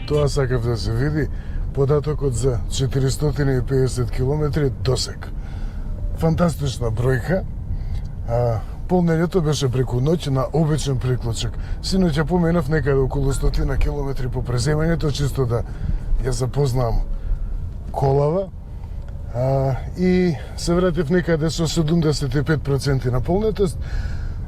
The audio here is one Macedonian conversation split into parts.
Тоа сакав да се види податокот за 450 км досег. Фантастична бројка. Полнењето беше преку ноќ на обичен приклучок. Синоќ ја поменав некаде околу 100 км по преземањето, чисто да ја запознам колава. И се вратив некаде со 75% на полнетост.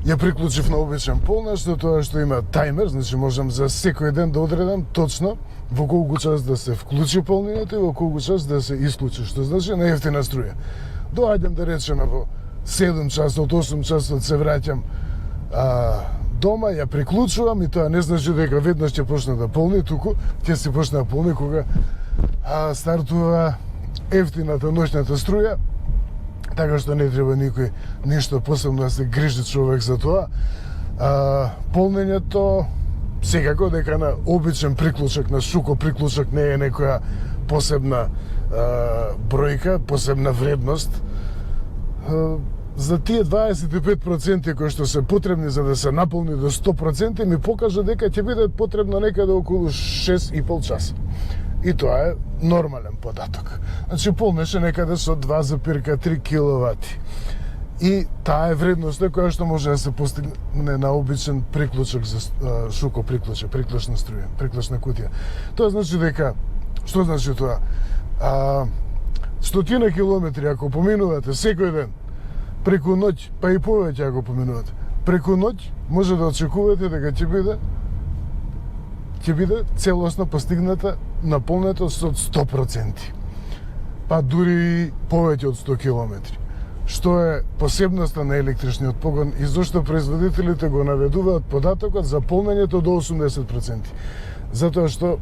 Ја приклучив на обичен полнеж, со тоа што има тајмер, значи можам за секој ден да одредам точно во колку час да се вклучи полнењето и во колку час да се исклучи, што значи на ефтина струја. Доаѓам да речеме во 7 часот, 8 часот се враќам дома, ја приклучувам и тоа не значи дека веднаш ќе почне да полни, туку ќе се почне да полни кога стартува ефтината ноќната струја, така што не треба никој ништо посебно да се грижи човек за тоа. Полнењето секако дека на обичен приклучок, на шуко приклучок не е некоја посебна бројка, посебна вредност. За тие 25% кои што се потребни за да се наполни до 100%, ми покажа дека ќе биде потребно некаде околу 6,5 часа. И тоа е нормален податок. Значи полнеше некаде со 2,3 киловати. И таа е вредноста која што може да се постигне на обичен приклучок за шуко приклучок, приклучна струја, приклучна кутија. Тоа значи дека, што значи тоа? 100 километри ако поминувате секој ден, преку ноќ, па и повеќе ако поминувате, преку ноќ може да очекувате дека ќе биде целосно постигната наполнетост од 100%. Па дури повеќе од 100 километри. Што е посебноста на електричниот погон и зашто производителите го наведуваат податокот за полнењето до 80%. Затоа што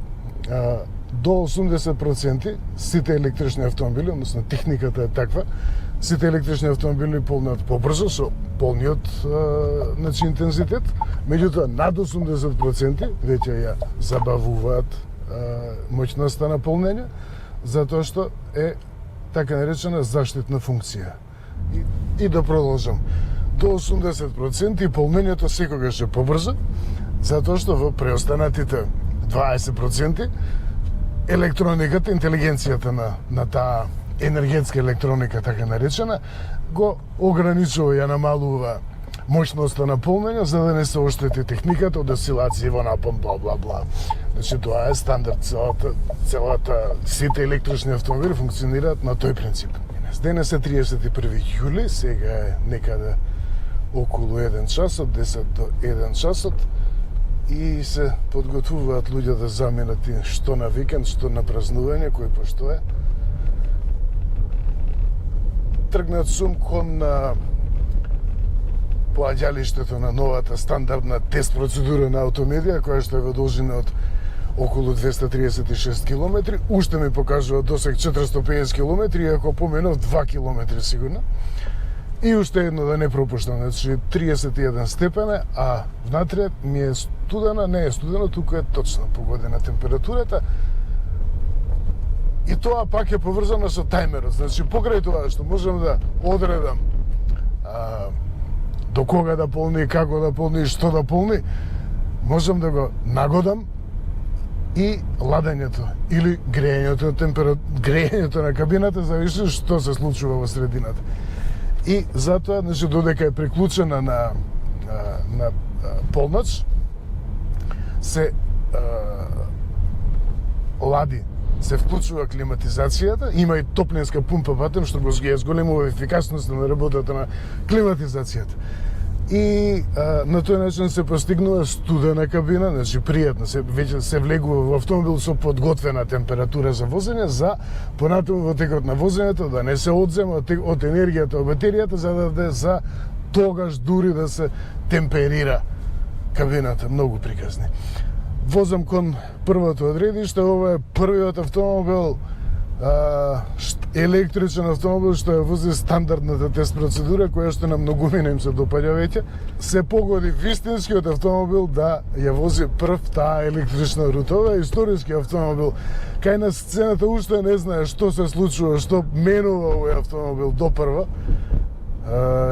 до 80% сите електрични автомобили, односно техниката е таква, сите електрични автомобили полнат побрзо со полниот интензитет, меѓутоа над 80% веќе ја забавуваат моќноста на полнење, затоа што е така наречена заштитна функција. И да продолжам. До 80% и полнењето секогаш е побрзо, затоа што во преостанатите 20% електрониката, интелигенцијата на таа енергетска електроника, така наречена, го ограничува, ја намалува моќноста на полнење, за да не се оштети техниката од осцилации во напон, бла, бла, бла. Значи, тоа е стандард, сите електрични автомобили функционираат на тој принцип. Денес е 31 јули, сега е некаде околу 1 часот, 10 до 1 часот, и се подготвуваат луѓе да заминат што на викенд, што на празнување, кој постоje. Тргнат сум кон поаѓалиштето на новата стандардна тест процедура на Автомедија, која што е во должина од околу 236 км. Уште ми покажува досег 450 км, иако поменав 2 км сигурно. И уште едно да не пропуштам, значи 31 степена, а внатре ми е студена, не е студено, туку е точно погодена температурата. И тоа пак е поврзано со тајмерот, значи покрај тоа што можам да одредам до кога да полни, како да полни, што да полни, можам да го нагодам и ладењето или грејењето на кабината, зависи што се случува во средината. И затоа, значи, додека е приклучена на полноќ, се лади, се вклучува климатизацијата, има и топленска пумпа патем, што го зголемува ефикасноста на работата на климатизацијата. И на тој начин се постигнува студена кабина, значи пријатно, веќе се влегува во автомобил со подготвена температура за возење, за понатаму во текот на возењето да не се одзема од енергијата од батеријата, за тогаш дури да се темперира кабината. Многу приказни. Возам кон првото одредиште, ова е првиот автомобил, електричен автомобил што ја вози стандардната тест процедура, која што на многумина им се допаѓа веќе. Се погоди вистинскиот автомобил да ја вози прв таа електрична рута. Ова е историски автомобил. Кај на сцената уште не знае што се случува, што менува овој автомобил допрва.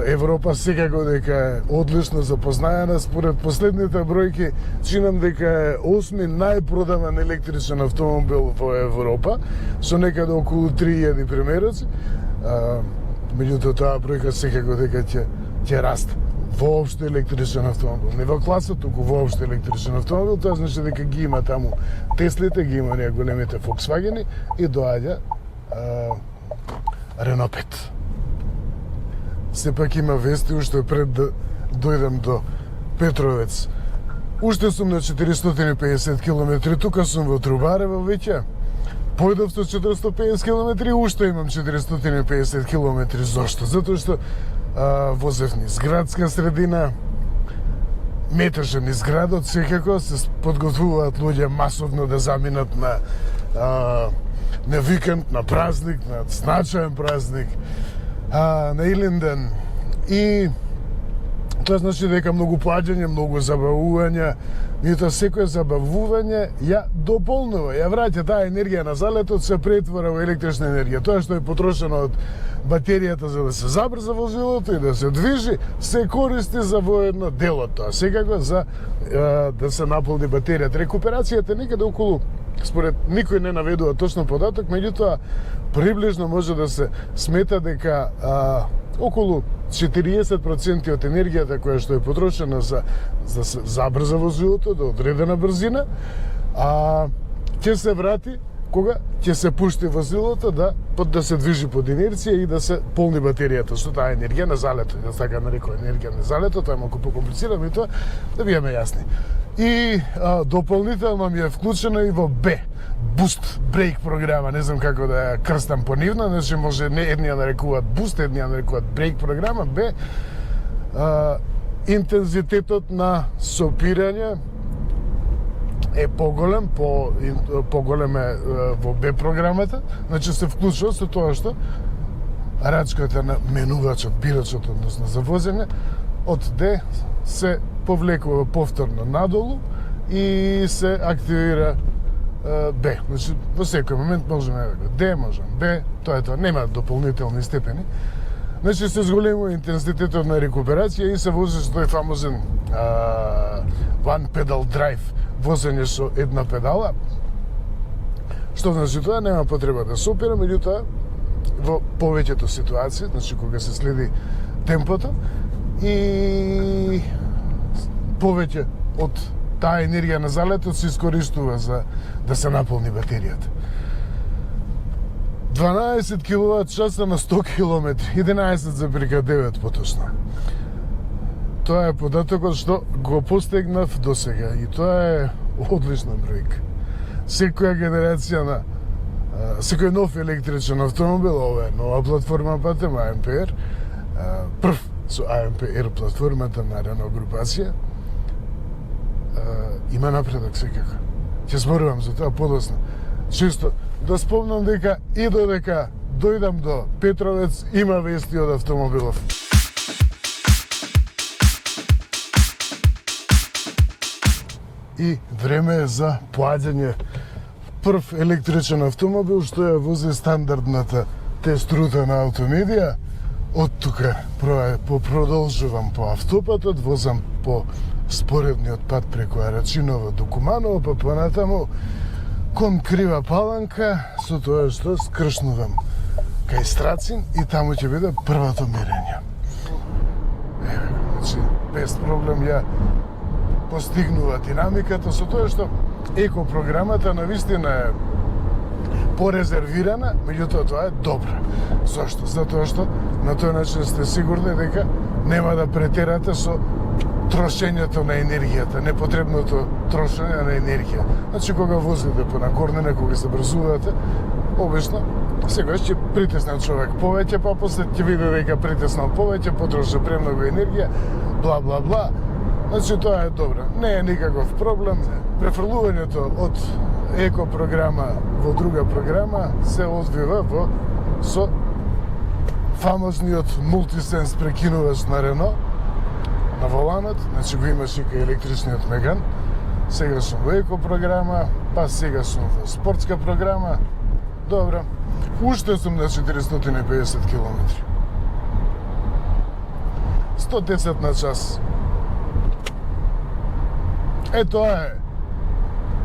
Европа секако дека е одлично запознаена. Според последните бројки, чинам дека е 8ми најпродаван електричен автомобил во Европа, со некаде околу 3000 примероци. Меѓутоа, таа бројка секако дека ќе расте. Воопшто електричен автомобил. Не во класа, туку воопшто електричен автомобил. Тоа значи дека ги има таму Теслите, ги има оние големите Volkswageni и доаѓа Renault 5. Сепак има вести уште пред да дојдам до Петровец. Уште сум на 450 км, тука сум во Трубарево веќе. Појдов со 450 км, уште имам 450 км. Зошто? Затоа што возев низ градска средина, меташе низ градот, секако се подготвуваат луѓе масовно да заминат на викенд, на празник, на значаен празник, на Илинден. И тоа значи дека многу плаѓање, многу забавување, меѓутоа секое забавување ја дополнува, ја враќа таа енергија на залетот, се претвора во електрична енергија. Тоа што е потрошено од батеријата за да се забрза возилото и да се движи, се користи за воедно делот тоа. Секако за да се наполни батеријата. Рекуперацијата некаде околу, според никој не наведува точно податок, меѓутоа приближно може да се смета дека околу 40% од енергијата која што е потрошена за да се забрза возилото до одредена брзина, ќе се врати кога ќе се пушти возилото да се движи под инерција и да се полни батеријата со таа енергија на залето. Да така нарекува енергија на залето, тоа е малку покомплицирано и тоа да биеме јасни. И дополнително ми е вклучено и во Б, Boost Brake програма, не знам како да ја крстам по нивна, значи може едни ја нарекуваат Boost, едни ја нарекуваат Brake програма. Б, интензитетот на сопирање е поголем, поголем е во Б програмата, значи се вклучува со тоа што рачката на менувачот, бирачот, односно за возење, од Д се повлекува повторно надолу и се активира Б. Значи, во секој момент можеме Д, можеме Б, тоа е тоа, нема дополнителни степени. Значи, се зголемува интензитетот на рекуперација и се вози со тој фамозен one pedal drive, возење со една педала, што значи тоа нема потреба да се опира, меѓутоа во повеќето ситуации, значи кога се следи темпото и повеќе од таа енергија на залетот се искористува за да се наполни батеријата. 12 киловат часа на 100 км, 11,9 поточно. Тоа е податокот што го постигнав досега и тоа е одлична бројка. Секоја генерација на секој нов електричен автомобил, ова е нова платформа патем AMPR, прв со AMPR платформата на Renault групација, има напредок секако. Ќе зборувам за тоа подоцна. Чисто да спомнам дека и додека дојдам до Петровец има вести од автомобилов. И време е за плаќање прв електричен автомобил што ја вози стандардната тест рута на Автомедија. Од тука продолжувам по автопатот, возам по споредниот пат преку Арачиново до Куманово, па понатаму кон Крива Паланка, со тоа што скршнувам кај Страцин и таму ќе биде првото мерење. Значи, без проблем ја постигнува динамиката со тоа што еко програмата навистина е порезервирана, меѓутоа тоа е добра. Зошто? Затоа што на тој начин сте сигурни дека нема да претерате со трошењето на енергијата, непотребното трошење на енергија. Значи, кога возите по накорнина, кога се брзувате, обично, секогаш ќе притисне човек повеќе, па после ќе види дека притиснал повеќе, потроши премногу енергија, бла, бла, бла. Значи, тоа е добро. Не е никаков проблем. Префрлувањето од еко програма во друга програма се одвива со фамозниот мултисенс прекинувач на Рено, на воланот, значи го имаш и кај електричниот Меган. Сега сум во еко програма, па сега сум во спортска програма. Добро. Уште сум на 450 км. 110 на час.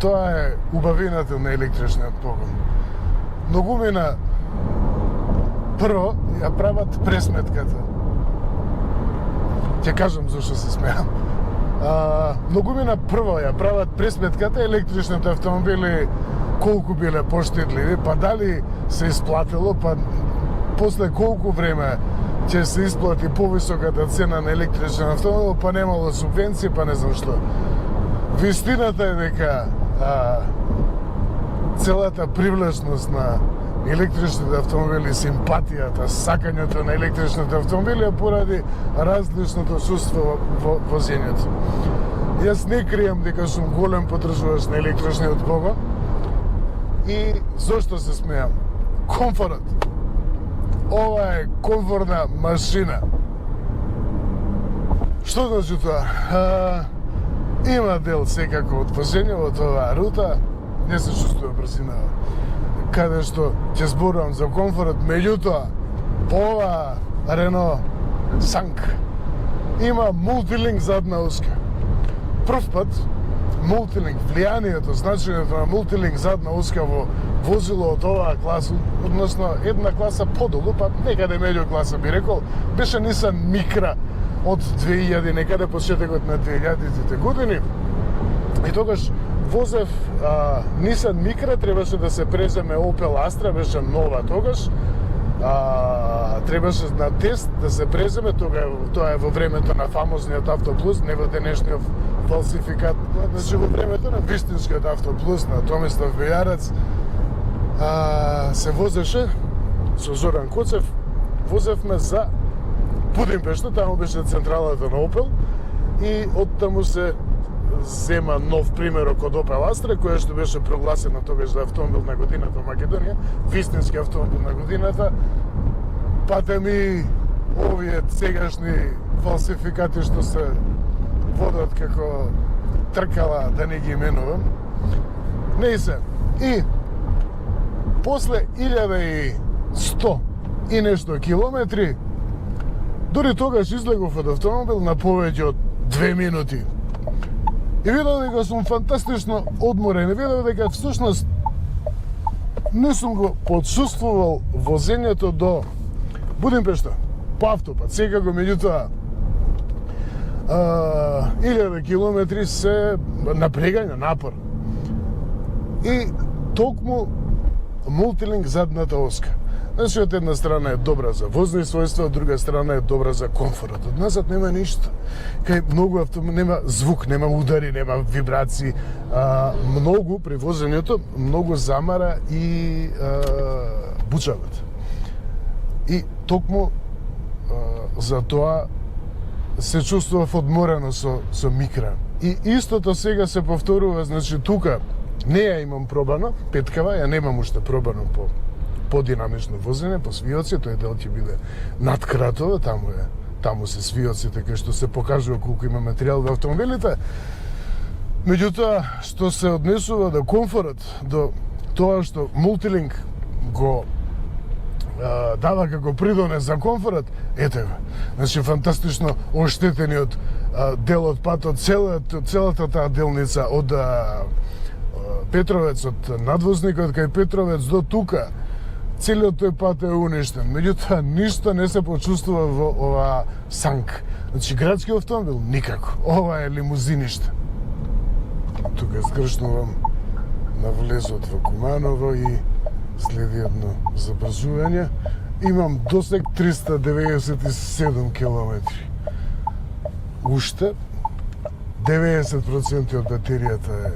Тоа е убавината на електричниот погон. Многумина прво ја прават пресметката. Ќе кажам зашто се смеам. Многумина прво ја прават пресметката електричните автомобили колку биле поштедливи, па дали се исплатило, па после колку време ќе се исплати повисоката цена на електричен автомобил, па немало субвенции, па не знам што. Вистината е дека целата привлечност на електричните автомобили, симпатијата, сакањето на електричните автомобили е поради различното чувство во возењето. Јас не крием дека сум голем поддржуваш на електричниот погон и зошто се смеам? Комфорт. Ова е комфортна машина. Што значи тоа? Има дел секако од возење во оваа рута, не се чувствува брзина, каде што ќе зборувам за комфорт, меѓутоа, ова Рено Санг има мултилинк задна оска. Прв пат, мултилинк, влијанието, значењето на мултилинк задна оска во возило од оваа класа, односно една класа подолу, па некаде меѓу класа би рекол, беше Nissan Micra од 2000, некаде почетокот на 2000-тите години. И тогаш возев Nissan Micra, требаше да се преземе Opel Astra, беше нова тогаш. Требаше на тест да се преземе, тоа е во времето на фамозниот Автоплюс, не во денешниот фалсификат, значи во времето на вистинскиот Автоплюс на Томислав Бејарец, се возеше со Зоран Коцев, возевме за Будимпешта, таму беше централата на Opel и оттаму се зема нов примерок од Opel Astra, која што беше прогласена тогаш за автомобил на годината во Македонија, вистински автомобил на годината. Пате ми овие сегашни фалсификати што се водат како тркала, да не ги именувам. Не се. И после 1100 и нешто километри, дори тогаш излегов од автомобил на повеќе од 2 минути. И видов дека сум фантастично одморен. И видов дека всушност не сум го почувствувал возењето до Будимпешта по автопат. Секако, меѓутоа, 1000 километри се напрегање, напор. И токму мултилинк задната оска. Значи, од една страна е добра за возни својства, од друга страна е добра за комфорт. Од назад нема ништо. Кај многу нема звук, нема удари, нема вибрации. Многу при возењето, многу замара и бучават. И токму за тоа се чувствував одморено со Микра. И истото сега се повторува, значи тука не ја имам пробано, петкава, ја немам уште пробано по динамично возење, по свиоци, тој дел ќе биде над Кратово, таму се свиоците кај што се покажува колку има материјал во автомобилите. Меѓутоа, што се однесува до комфорт, до тоа што мултилинк го дава како придонес за комфорт, ете го. Значи, фантастично оштетениот дел од патот, целата таа делница од Петровец, од надвозникот кај Петровец до тука, целиот тој пат е уништен. Меѓутоа, ништо не се почувствува во ова Санг. Значи, градски автомобил, никако. Ова е лимузиниште. Тука згршнувам на влезот во Куманово и следи едно забрзување. Имам досег 397 километри. Уште 90% од батеријата е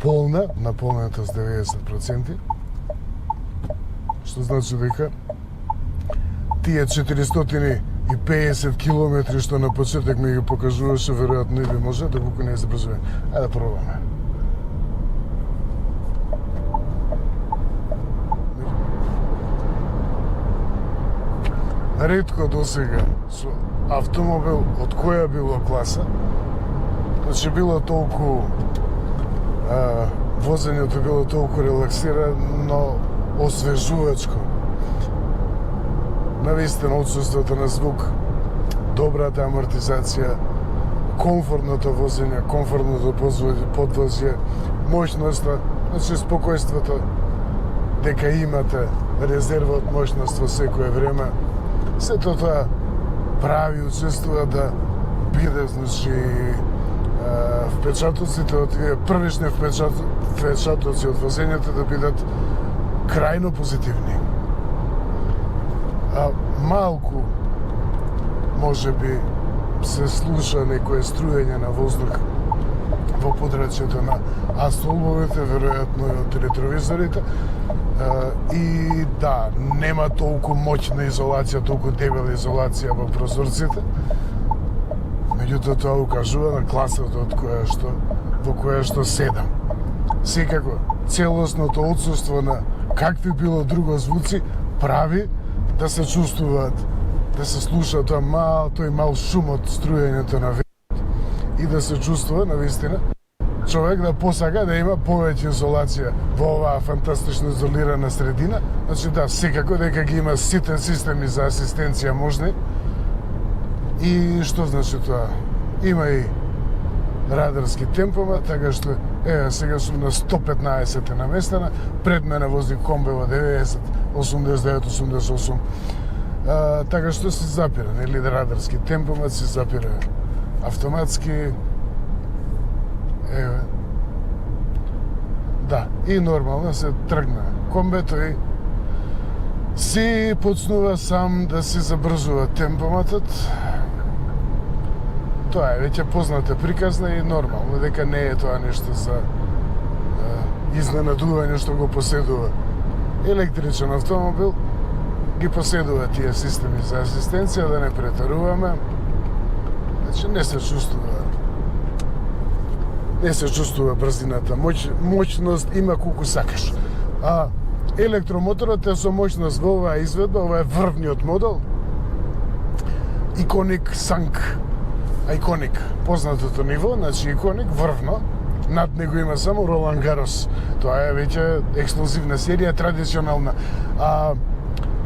полна, наполнета с 90%, што значи дека тие 450 километри што на почеток ми ги покажуваше, веројатно и би може, доколку не е забрзуване. Ајде да пробаме. Ретко досега со автомобил од која било класа, значи било толку возењето било толку релаксирано, освежувачко. Навистина, отсутството на звук добрата амортизација, комфортното возење, комфортното подвозје, моќноста, значи спокојството дека имате резерва од моќност во секое време. Сето тоа прави, учествува да биде, значи, впечатоците од тие првични впечатоци од возењето да бидат крајно позитивни. А малку може би се слуша некое струење на воздух во подрачјето на столбовите, веројатно и од ретровизорите. И да, нема толку моќна изолација, толку дебела изолација во прозорците. Меѓутоа тоа укажува на класата во која што седам. Секако, целосното отсуство на какви било друго звуци прави да се чувствуваат, да се слуша тој мал шум од струењето на ветрот и да се чувствува навистина човек да посака да има повеќе изолација во оваа фантастично изолирана средина. Значи да, секако дека ги има сите системи за асистенција можни. И што значи тоа? Има и радарски темпомат, така што сега сум на 115 наместена, пред мене вози комбе во 90, 89, 88. Така што се запира, нели, радарски темпомат се запира автоматски. Да, и нормално се тргна комбето и си почнува сам да се забрзува темпоматот. Тоа е веќе позната приказна и нормално дека не е тоа нешто за изненадување што го поседува. Електричен автомобил ги поседува тие системи за асистенција, да не претаруваме. Значи не се чувствува брзината, моќност има колку сакаш. А електромоторот е со моќност во оваа изведба, ова е врвниот модел, Iconic Sank. Iconic, познатото ниво, значи Iconic, врвно, над него има само Roland Garros. Тоа е веќе ексклузивна серија, традиционална.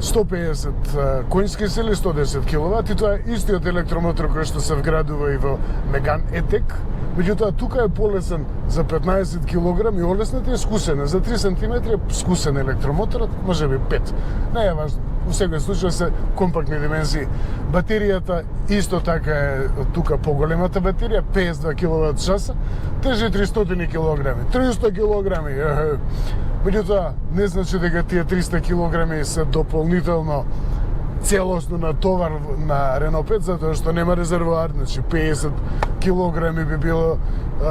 150 конски сили, 110 киловат, и тоа е истиот електромотор кој што се вградува и во Megane E-Tech. Меѓутоа, тука е полесен за 15 килограми, олеснат е скусен, за 3 сантиметри скусен електромоторот, може би 5. Не е важно. Во секој случај се компактни димензии. Батеријата исто така е тука поголемата батерија, 52 киловат часа, тежи 300 килограми. 300 килограми! Меѓутоа, не значи дека тие 300 килограми се дополнително целосно натовар на Renault 5, затоа што нема резервоар, значи 50 килограми би било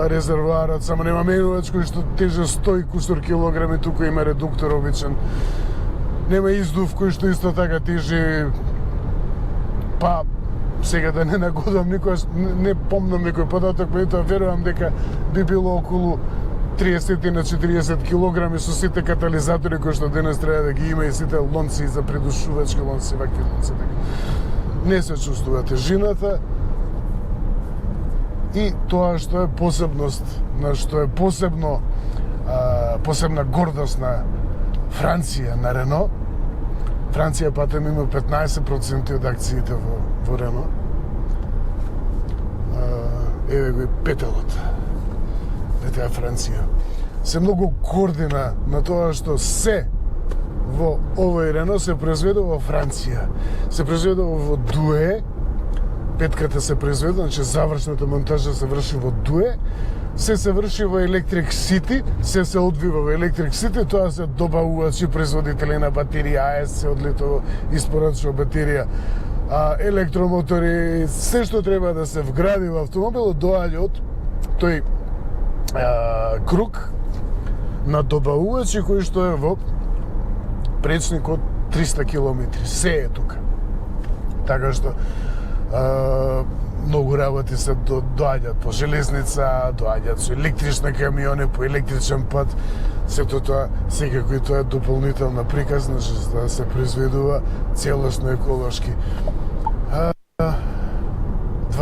резервоарот, само нема менувач кој што тежи 100 и кусур килограми, туку има редуктор обичен. Нема издув кој што исто така тежи, па сега да не нагодам никој, не помнам некој податок, меѓутоа верувам дека би било околу 30 на 40 килограми со сите катализатори кои што денес треба да ги има и сите лонци за придушувачки лонци, вакви лонци. Не се чувствува тежината и тоа што е посебност, на што е посебна гордост на Франција, на Рено. Франција патем има 15% од акциите во Рено. Еве го и петелот. Ете Франција. Се многу гордина на тоа што се во овој Рено се произведува во Франција. Се произведува во Дуе, петката се произведува, значи завршната монтажа се врши во Дуе, се врши во Electric City, се одвива во Electric City, тоа се добавувачи производители на батерија, АЕС се одлетува испорачува батерија, електромотори, се што треба да се вгради во автомобилот доаѓа од тој круг на добавувачи кој што е во пречник од 300 километри. Се е тука. Така што многу работи се доаѓаат по железница, доаѓаат со електрични камиони, по електричен пат. Сето тоа, секако и тоа е дополнителна приказна за да се произведува целосно еколошки. 20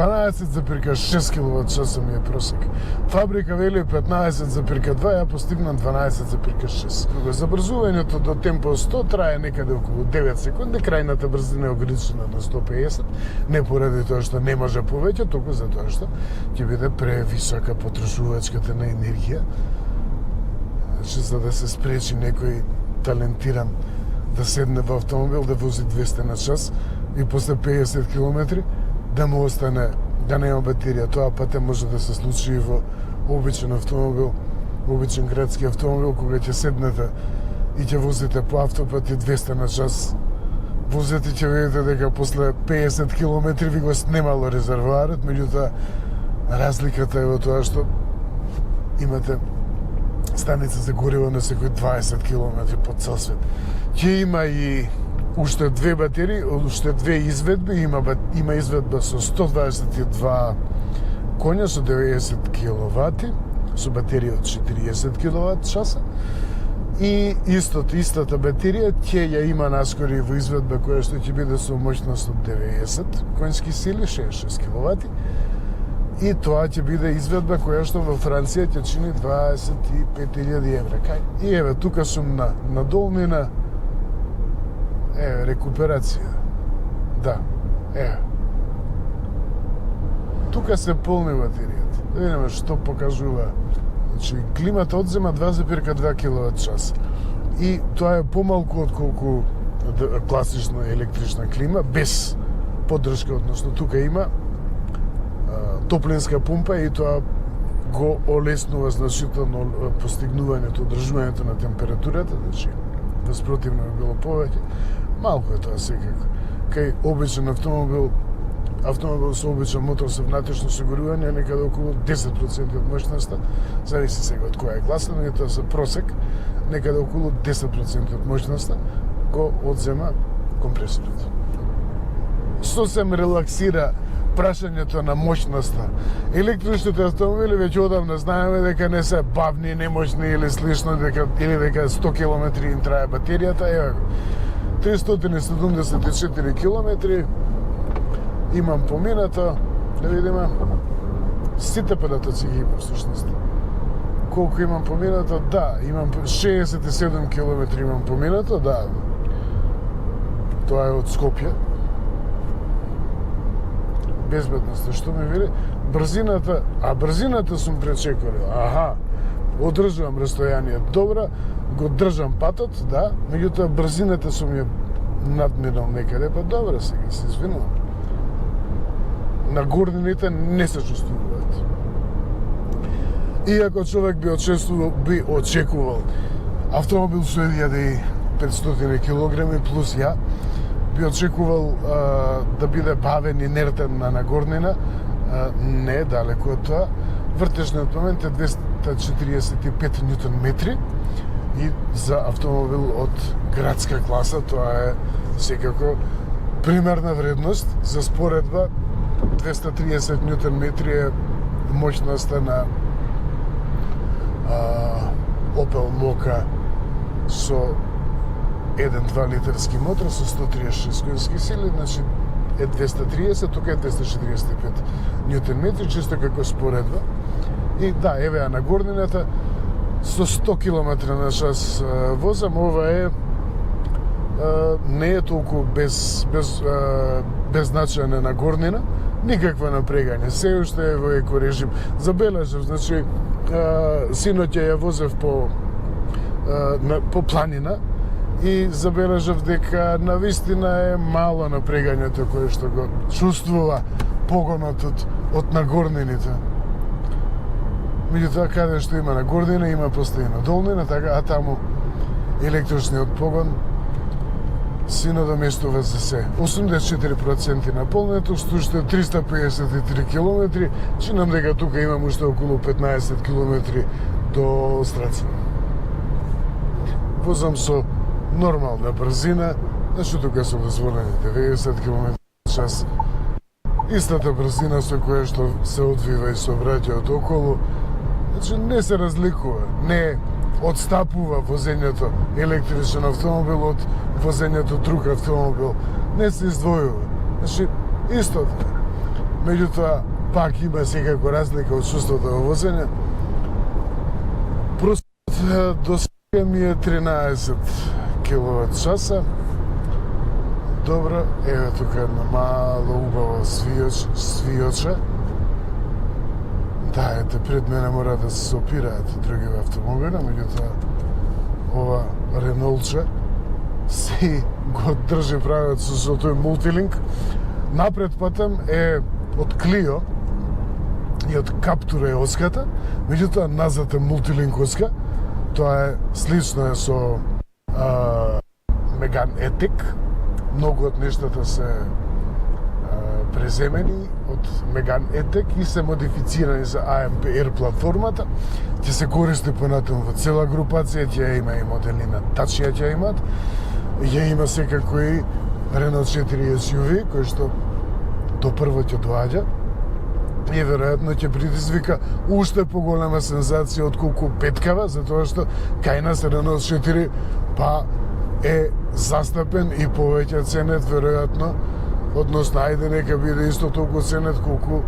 12,6 киловат-часа ми е просек. Фабрика вели 15,2, ја постигнам 12,6. Забрзувањето до темпо 100 трае некаде околу 9 секунди, крајната брзина е ограничена на 150, не поради тоа што не може повеќе, туку за тоа што ќе биде превисока потрошувачката на енергија. Значи, за да се спречи некој талентиран да седне во автомобил, да вози 200 на час и после 50 километри да му остане, да нема батерија. Тоа пате може да се случи и во обичен автомобил, обичен градски автомобил, кога ќе седнете и ќе возите по автопат и 200 на час возите, ќе видите дека после 50 километри ви го снемало резервоарот, меѓутоа разликата е во тоа што имате станица за гориво на секој 20 километри по цел свет. Ќе има и уште две батерии, уште две изведби, има изведба со 122 коња со 90 киловати, со батерија од 40 киловат часа. И истата батерија ќе ја има наскоро во изведба која што ќе биде со моќност од 90 конски сили, 66 киловати. И тоа ќе биде изведба која што во Франција ќе чини 25.000 евра. И еве, тука сум на долнина. Еве, рекуперација. Да, еве. Тука се полни батеријата. Да видиме што покажува. Значи, климата одзема 2,2 киловат-час. И тоа е помалку од колку класична електрична клима, без поддршка, односно тука има топлинска пумпа и тоа го олеснува значително постигнувањето, одржувањето на температурата, значи, воспротивно би било повеќе. Малку е тоа секако. Кај обичен автомобил со обичен мотор со внатрешно осигурување, некаде околу 10% од моќноста, зависи сега од која е класа, но тоа за просек, некаде околу 10% од моќноста го одзема компресорот. Сосем релаксира прашањето на моќноста. Електричните автомобили веќе одамна знаеме дека не се бавни, немоćни или слично, или дека 100 км им трае батеријата. Ево, 374 км имам поминато, да видиме. Сите педатоци ги имам всушност. Колку имам поминато? Да, имам 67 км имам поминато, да. Тоа е од Скопје. Безбедноста, што ме вели, брзината сум пречекорил. Аха, одржувам растојание добра, го држам патот, да, меѓутоа брзината сум ја надминал некаде, па добро, сега се извинувам. На горнините не се чувствуваат. Иако човек би очекувал автомобил со 1500 кг плюс ја, би очекувал да биде бавен и инертен на нагорнина, не далеко од тоа. Вртежниот момент е 245 Нм и за автомобил од градска класа тоа е секако примерна вредност. За споредба 230 Нм е моќноста на Opel Mokka со 1-2 литарски мотор со 136 конски сили, значи е 230, тука е 245 Нм, чисто како споредба. И да, еве ја на горнината со 100 км на час возам, ова не е толку беззначајна на горнина, никаква напрегање, се уште е во еко режим. Забележав, значи, синоќа ја возев по планина и забележав дека навистина е мало напрегањето кое што го чувствува погонот од нагорнините. Меѓутоа, каде што има нагорнина, има постојна долнина, така, а таму електричниот погон си надоместува за се. 84% наполнетост, уште 353 км, чинам дека тука имам уште околу 15 км до Страца. Возам со нормална брзина, значи тука се дозволени 90 км/ч. Истата брзина со која што се одвива и сообраќајот околу, значи не се разликува, не одстапува возењето електричен автомобил од возењето друг автомобил, не се издвојува. Значи, истото. меѓутоа пак има секако разлика од чувството во возење. Просекот до сега ми е 13 киловат часа. Добро, еве тука една мало убава свиоча. Да, ете, пред мене мора да се опираат други автомобили, меѓутоа ова Ренолче си го држи правец со тој мултилинк. Напред патем е од Клио и од Каптура е оската, меѓутоа назад е мултилинк оска. Тоа е слично е со Меган Етик. Многу од нештата се преземени од Меган Етек и се модифицирани за AMPR платформата. Ќе се користи понатаму во цела групација, ќе има и модели на Dacia ќе имат. Ја има секако и Renault 4 SUV, кој што до прво ќе доаѓа и веројатно ќе предизвика уште поголема сензација отколку петкава, затоа што кај нас Renault 4 па е застапен и повеќе ценет веројатно, односно ајде нека биде исто толку ценет колку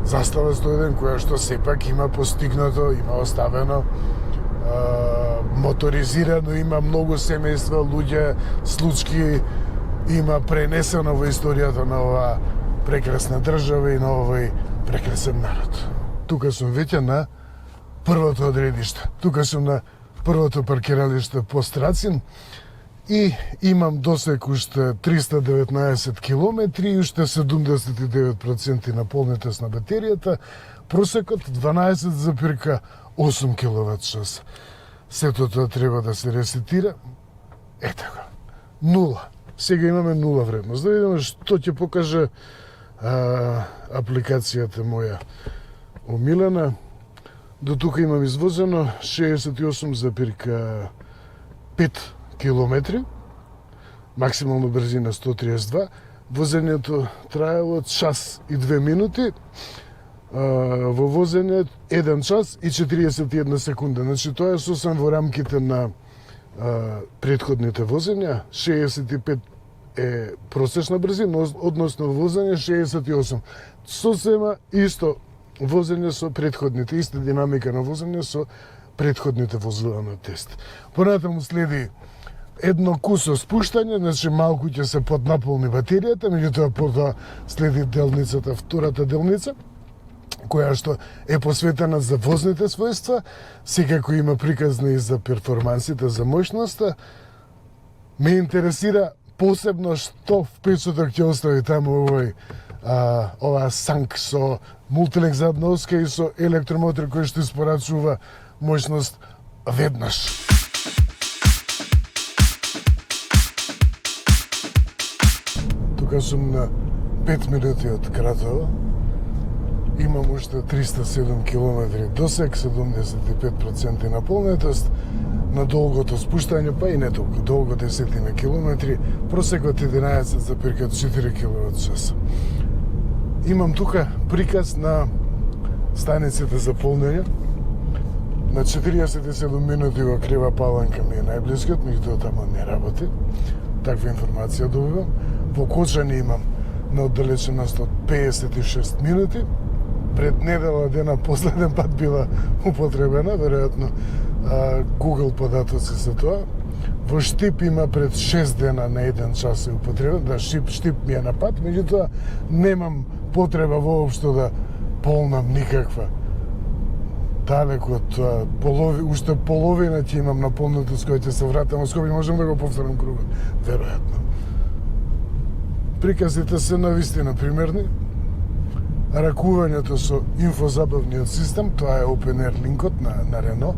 Застава 101, која што сепак има постигнато, има оставено моторизирано, има многу семејства, луѓе, случки, има пренесено во историјата на оваа прекрасна држава и на овој прекрасен народ. Тука сум веќе на првото одредиште. Тука сум на првото паркиралиште по Страцин и имам досег уште 319 километри и уште 79% наполнетост на батеријата, просекот 12,8 киловат-час. Сето тоа треба да се ресетира. Ето го. Нула. Сега имаме нула вредност. Да видиме што ќе покаже апликацијата моја омилена. До тука имам извозено 68,5 километри, максимална брзина 132. Возењето траело час и 2 минути. Во возење 1 час и 41 секунда. Значи тоа е сосем во рамките на предходните возења. 65 е просечна брзина, односно возење 68. Сосема исто возење со предходните, иста динамика на возење со предходните возила на тест. Понатаму следи едно кусо спуштање, значи малку ќе се поднаполни батеријата, меѓутоа потоа следи делницата, втората делница, која што е посветена за возните својства, секако има приказни и за перформансите, за моќноста. Ме интересира посебно што впечаток ќе остави таму оваа санк со мултилинк задна оска и со електромотор кој што испорачува моќност веднаш. Тука сум на 5 минути од Кратово. Имам уште 307 километри досег, 75% наполнетост. На долгото спуштање, па и не толку долго, 10 километри, просекот 11,4 киловат-час. Имам тука приказ на станиците за полнење. На 47 минути во Крива Паланка ми е најблискот, меѓутоа тамо не работи. Таква информација добивам. Во Кочани имам на оддалеченост од 56 минути. Пред недела дена последен пат била употребена, веројатно Google податоци за тоа. Во Штип има пред 6 дена на 1 час е употребен, да Штип ми е на пат, меѓутоа немам потреба воопшто да полнам никаква. Далеко од тоа, уште половина ќе имам на полнотост кој ќе се вратам во Скопје, можам да го повторам кругот, веројатно. Приказите се навистина примерни. Ракувањето со инфозабавниот систем, тоа е Open Air линкот на Renault,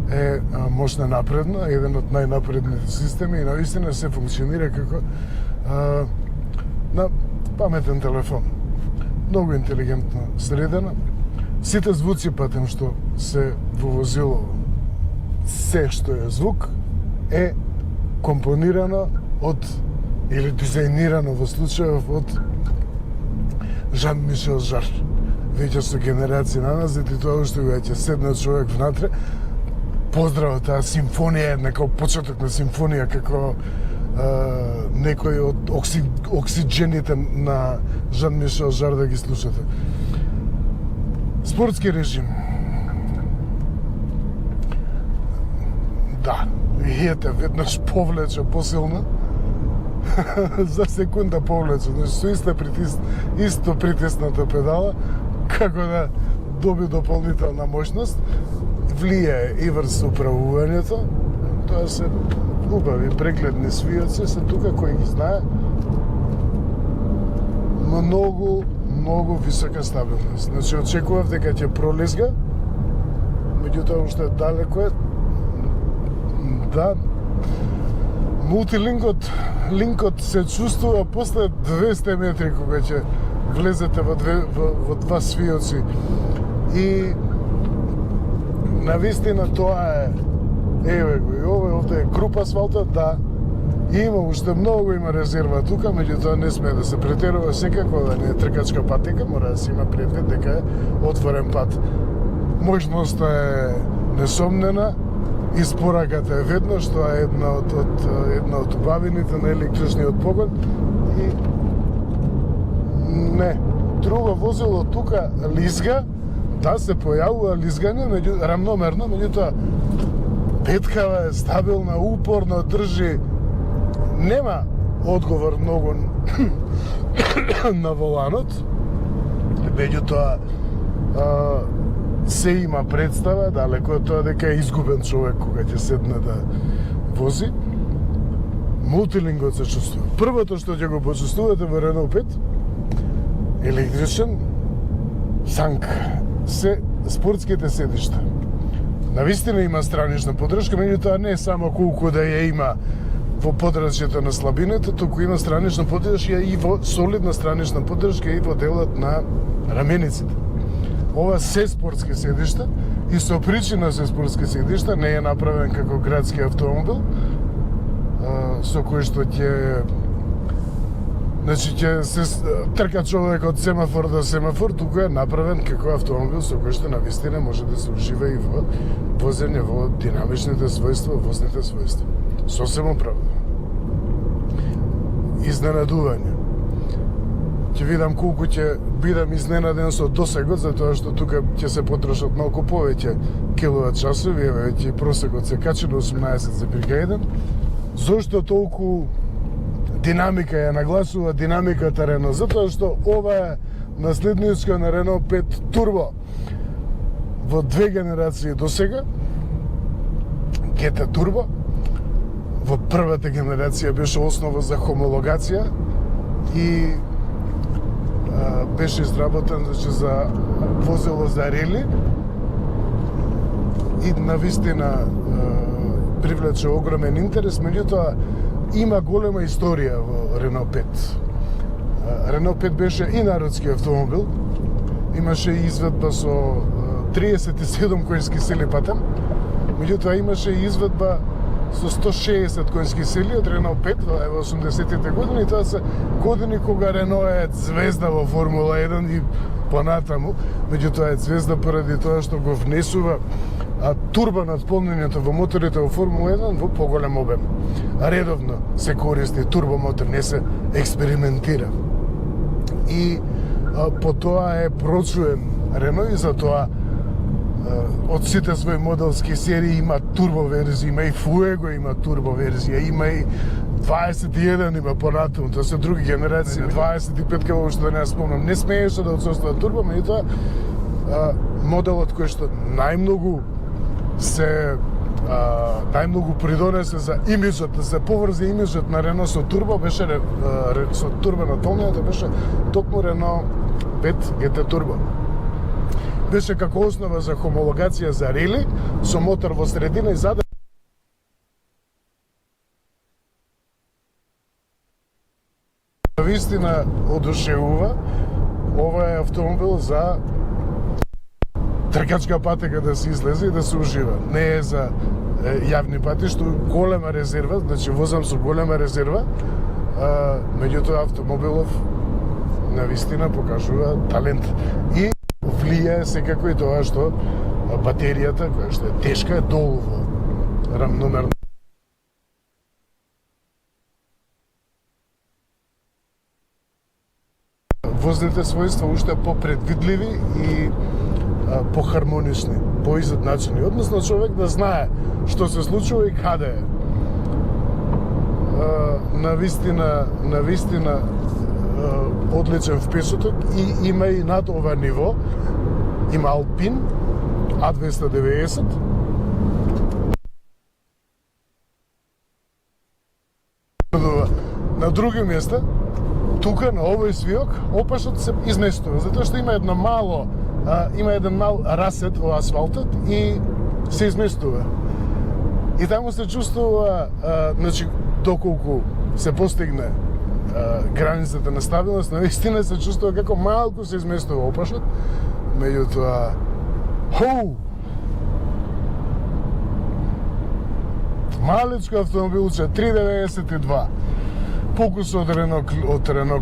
е мощна напредно, еден од најнапредните системи и навистина се функционира како на паметен телефон. Многу интелигентно средена. Сите звуци патем што се во возило, се што е звук, е компонирано од или дизајнирано во случајов од Жан-Мишел Жар. Веќе со генерација на назад и тоа уште веќе седна човек внатре, поздрава таа симфонија, некој почеток на симфонија, како некои од оксиджените на Жан-Мишел Жар да ги слушате. Спортски режим. Да, ете, веднаш повлече посилно, за секунда повлече, значи со исто притисната педала, како да доби дополнителна мощност, влијае и врз управувањето, тоа се убави прегледни свијаци, се тука кои ги знае, многу висока стабилност. Значи, очекував дека ќе пролезга, меѓутоа уште далеко е. Да, мултилинкот се чувствува после 200 метри кога ќе влезете во два свиоци. И навистина тоа е, еве го, и овде е груп асфалта, да, има уште многу, има резерва тука, меѓутоа не сме да се претерува, секако да не е тркачка патека, мора да се има предвид дека е отворен пат. Можноста е несомнена, испораката е веднаш, тоа е една од убавините на електричниот погон и не, друго возило тука лизга, да, се појавува лизгање, рамномерно, меѓутоа петкава е стабилна, упорно држи, нема одговор многу на воланот, меѓутоа се има представа, далеко од тоа дека е изгубен човек кога ќе седне да вози. Мултилингот се чувствува. Првото што ќе го почувствувате во Renault 5, електричен санк, се спортските седишта. Навистина има странична поддршка, меѓутоа не само колку да ја има во подрачјето на слабината, туку има странична поддршка и во солидна странична поддршка и во делот на рамениците. Ова се спортски седишта и со причина се спортски седишта, не е направен како градски автомобил, со кој што ќе се трка човек од семафор до семафор, туку е направен како автомобил со кој што навистина може да се ужива и во возење, во динамичните својства, возните својства. Сосем оправдано. Изненадување. Ќе видам колку ќе бидам изненаден со досегот, затоа што тука ќе се потрошат малку повеќе киловат часови, еве ќе просекот се качи на 18,1. Зошто толку динамика ја нагласува динамиката Renault? Затоа што ова е наследничка на Renault 5 Turbo во две генерации досега, GT Turbo. Во првата генерација беше основа за хомологација и беше изработен за возило за рели и навистина привлече огромен интерес, меѓутоа има голема историја во Renault 5. Renault 5 беше и народски автомобил, имаше изведба со 37 коњски сили патен, меѓутоа имаше и изведба со 160 коњски сили од Renault 5 во 80-тите години. Тоа се години кога Renault е звезда во Формула 1 и понатаму, меѓутоа е звезда поради тоа што го внесува турбо надполнењето во моторите во Формула 1 во поголем обем. Редовно се користи турбомотор, не се експериментира. И по тоа е прочуен Renault и затоа од сите своји моделски серии има турбо верзија, има и Fuego, има турбо верзија, има и 21 има понатаму, тоа се други генерации, 25 како што не спомнам. Не смееше да отсуствува турбо, меѓутоа моделот кој што најмногу придонесе за имиджот, да се поврзе имиджот на Renault со турбо, беше со турбо надполнењето беше токму Renault 5 GT Turbo. Беше како основа за хомологација за рели, со мотор во средина и зада. Вистина одушевува, ова е автомобил за тркачка патека да се излезе и да се ужива. Не е за јавни пати, што голема резерва, значи возам со голема резерва, меѓутоа автомобилов навистина покажува талент. И влијае секако и тоа што батеријата, која што е тешка, е долу во рамномерно. возните својства уште попредвидливи и похармонични, поизедначени. Односно човек да знае што се случува и каде е. Навистина одличен вписоток и има и над ова ниво, има Алпин А290. На други места, тука на овој свиок, опашот се изместува, затоа што има еден мал расет во асфалтот и се изместува. И таму се чувствува, значи, доколку се постигне границата на стабилност, наистина се чувствува како малку се изместува опашот, меѓутоа, малечко автомобилче 392, покус од Рено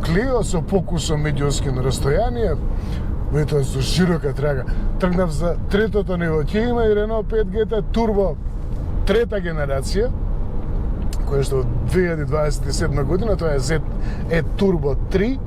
Клио со покусом меѓуоскино растојание, меѓутоа со широка трага. Тргнав за третото ниво, ќе има и Рено 5 GT Turbo трета генерација, која што од 2027 година, тоа е ZE Turbo 3,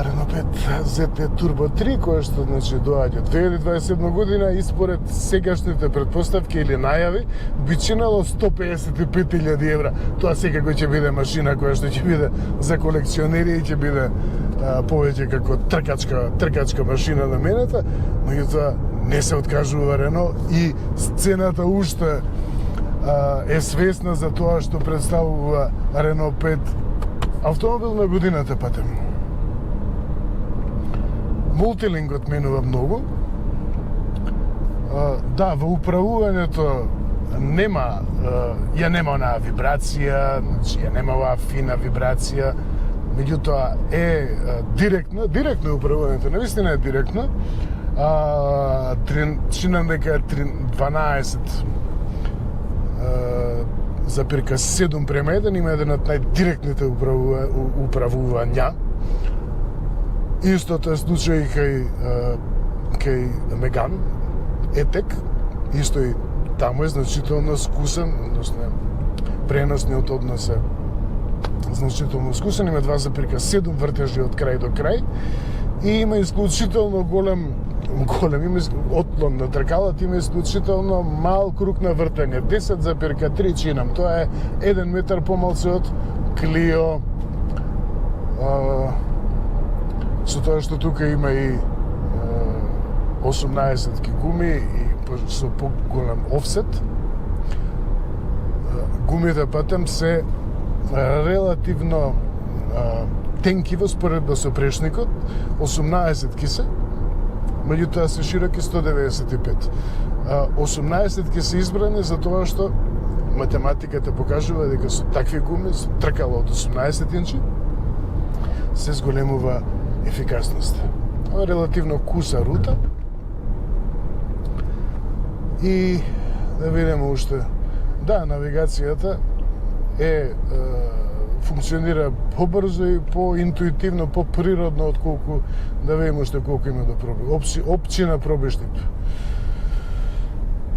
Рено 5 ZE Turbo 3, која што значи доаѓа од 2027 година и според сегашните претпоставки или најави би чинало 155.000 евра. Тоа секако ќе биде машина која што ќе биде за колекционери и ќе биде повеќе како тркачка машина на мената, меѓутоа не се откажува Рено и сцената уште е свесна за тоа што представува Рено 5 автомобил на годината патем. Мултилингот менува многу. Да, во управувањето ја нема онаа вибрација, значи ја нема оваа фина вибрација, меѓутоа е директно е управувањето, навистина е директно. Чинам дека е 12,7:1, има еден од најдиректните управувања. Истото е случај кај Меган Етек, исто и таму е значително скусен, односно преносниот однос е значително скусен, има 2,7 вртежи од крај до крај и има исклучително голем има отклон на тркалата, има исклучително мал круг на вртење, 10,3 чинам, тоа е 1 метар помалце од Клио, со тоа што тука има и 18 гуми и со поголем офсет. Гумите патем се релативно тенки во споредба со прешникот, 18 ки се, меѓутоа се широки 195. 18 ки се избрани за тоа што математиката покажува дека со такви гуми, со тркало од 18 инчи, се зголемува ефикасноста. Ова е релативно куса рута. И да видиме уште. Да, навигацијата функционира побрзо и поинтуитивно, поприродно отколку да видиме уште колку има да проби. Опчина Пробиштип.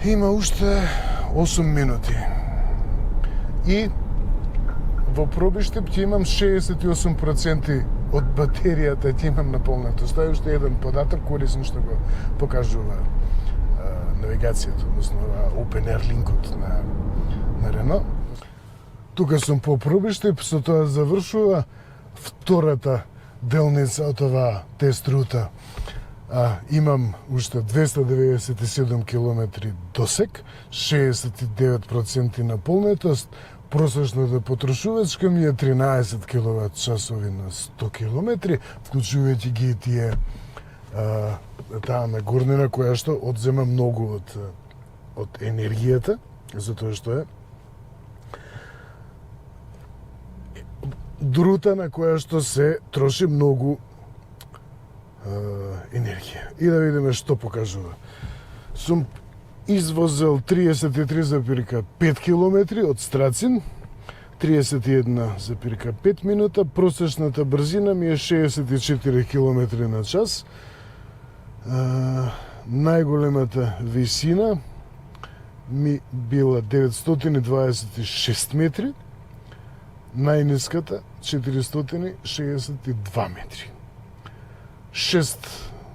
Има уште 8 минути. И во Пробиштип ќе имам 68% од батеријата ќе имам наполнето. Стои уште еден податок корисен што го покажува навигацијата, односно Open Air линкот на Рено. Тука сум по Пробиштип, со тоа завршува втората делница од оваа тест рута. Имам уште 297 километри досек, 69% наполнетост, просечната потрошувачка ми е 13 киловат-часови на 100 километри, вклучувајќи ги тие таа нагорнина која што одзема многу од енергијата, затоа што е рута на која што се троши многу енергија. И да видиме што покажува. Сум извозел 33,5 километри од Страцин, 31,5 минута, просечната брзина ми е 64 километри на час. Најголемата висина ми била 926 метри најниската 462 метри. 6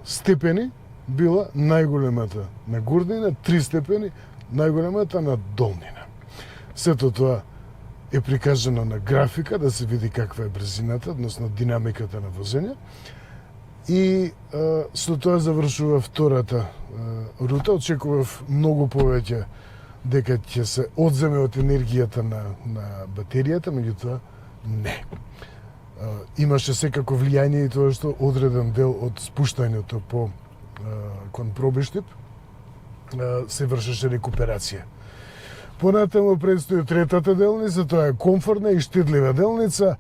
степени била најголемата на горнина, 3 степени најголемата на долнина. Сето тоа е прикажано на графика да се види каква е брзината, односно динамиката на возење. И со тоа завршува втората рута. Очекував многу повеќе дека ќе се одземе од енергијата на батеријата, меѓутоа не. Имаше секако влијање и тоа што одреден дел од спуштањето кон Пробиштип се вршеше рекуперација. Понатаму предстои третата делница, тоа е комфортна и штедлива делница.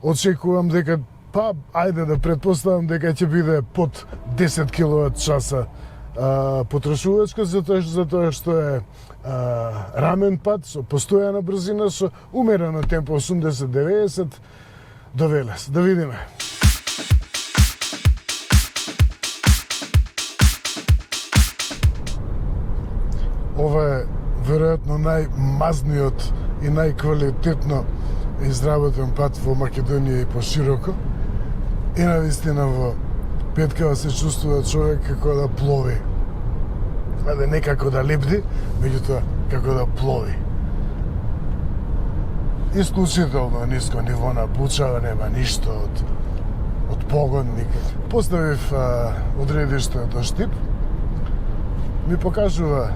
Очекувам дека, ајде да предпоставам дека ќе биде под 10 киловат-часа потрошувачка, затоа што е рамен пат со постојана брзина, со умерено темпо 80-90 до Велес. Да видиме. Ова е веројатно најмазниот и најквалитетно изработен пат во Македонија и пошироко. И навистина во Петкава се чувствува човек како да плови. Не како да лепди, меѓутоа како да плови. Исклучително ниско ниво на пучава, нема ништо од погон никаде. Поставив одредиште до Штип. Ми покажува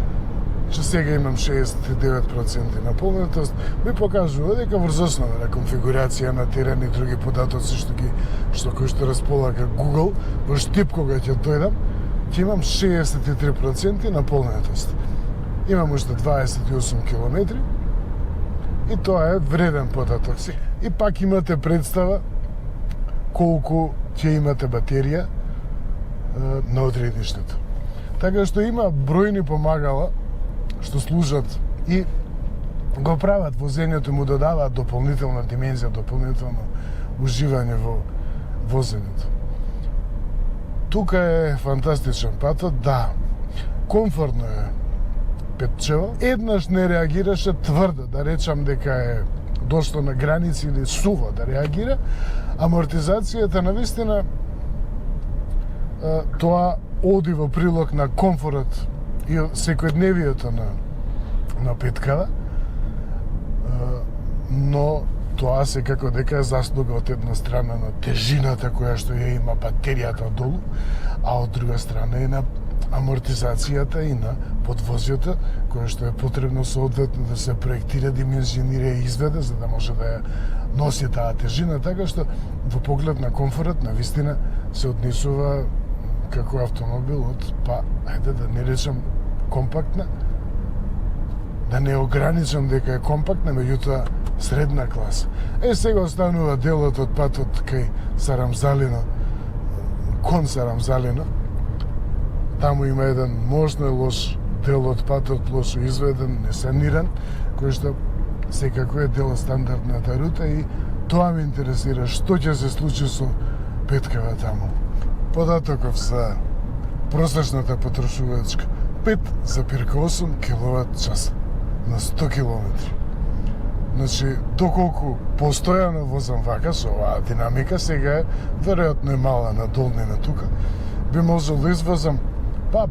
че сега имам 69% наполнетост, ми покажува дека врз основа на конфигурација на терен и други податоци кои што располага Google, во Штип кога ќе дојдам, ќе имам 63% наполнетост. Имам уште 28 километри и тоа е вреден податок. И пак имате представа колку ќе имате батерија на одредиштето. Така што има бројни помагала што служат и го прават возењето, му додаваат дополнителна димензија, дополнително уживање во возењето. Тука е фантастичен патот, да, комфортно е петчево. Еднаш не реагираше тврдо, да речам дека е дошло на граници или суво да реагира. Амортизацијата навистина тоа оди во прилог на комфорот и секојдневието на Петкава, но тоа секако дека е заслуга од една страна на тежината која што ја има батеријата долу, а од друга страна и на амортизацијата и на подвозјата која што е потребно соодветно да се проектира, димензионира и изведе за да може да ја носи таа тежина, така што во поглед на комфорот навистина се однесува како автомобил од, ајде да не речам компактна, да не ограничам дека е компактна, меѓутоа средна класа. Сега останува делот од патот кај Сарамзалино, кон Сарамзалино. Таму има еден можно лош дел од патот, лошо изведен, несаниран, кој што секако е дел од стандардната рута и тоа ме интересира што ќе се случи со Петкава таму. Податоков за просечната потрошувачка 5,8 киловат-часа на 100 километри. Значи, доколку постојано возам вака со оваа динамика, сега е веројатно е мала на долнина тука, би можел да извозам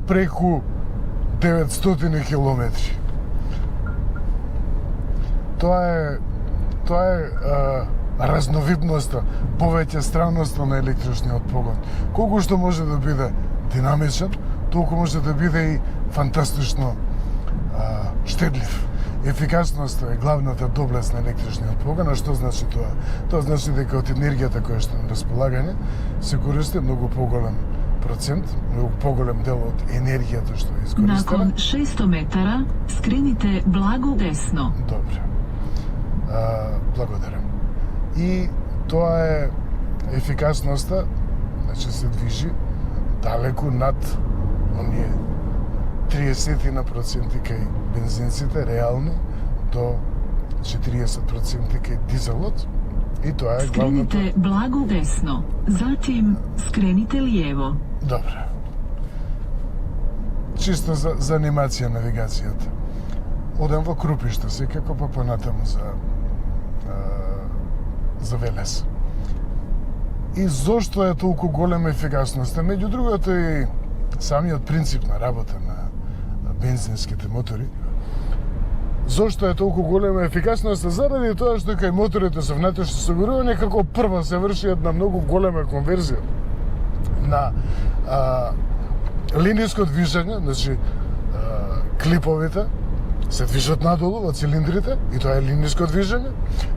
преку 900 километри. Тоа е разновидноста, повеќе странноста на електричниот погон. Колку што може да биде динамичен, толку може да биде и фантастично штедлив. Ефикасноста е главната доблест на електричниот погон. А што значи тоа? Тоа значи дека од енергијата која што е на располагање се користи многу поголем процент, многу поголем дел од енергијата што е искористена. Након 600 метара скрените благо десно. Добре. Благодарам. И тоа е ефикасноста, значи се движи далеку над оние 30% кај бензинците реални до 40% кај дизелот. И тоа е главното. Скрените благо десно, затим скрените лиево. Добре. Чисто за анимација навигацијата. Одам во Крупишта, секако понатаму за за ВЛС. И зошто е толку голема ефикасноста? Меѓу другото и самиот принцип на работа на бензинските мотори. Зошто е толку голема ефикасност? Заради тоа што кај моторите со внатрешно согорување како прва се врши една многу голема конверзија на линиско движење, значи клиповите се движат надолу во цилиндрите и тоа е линиско движење,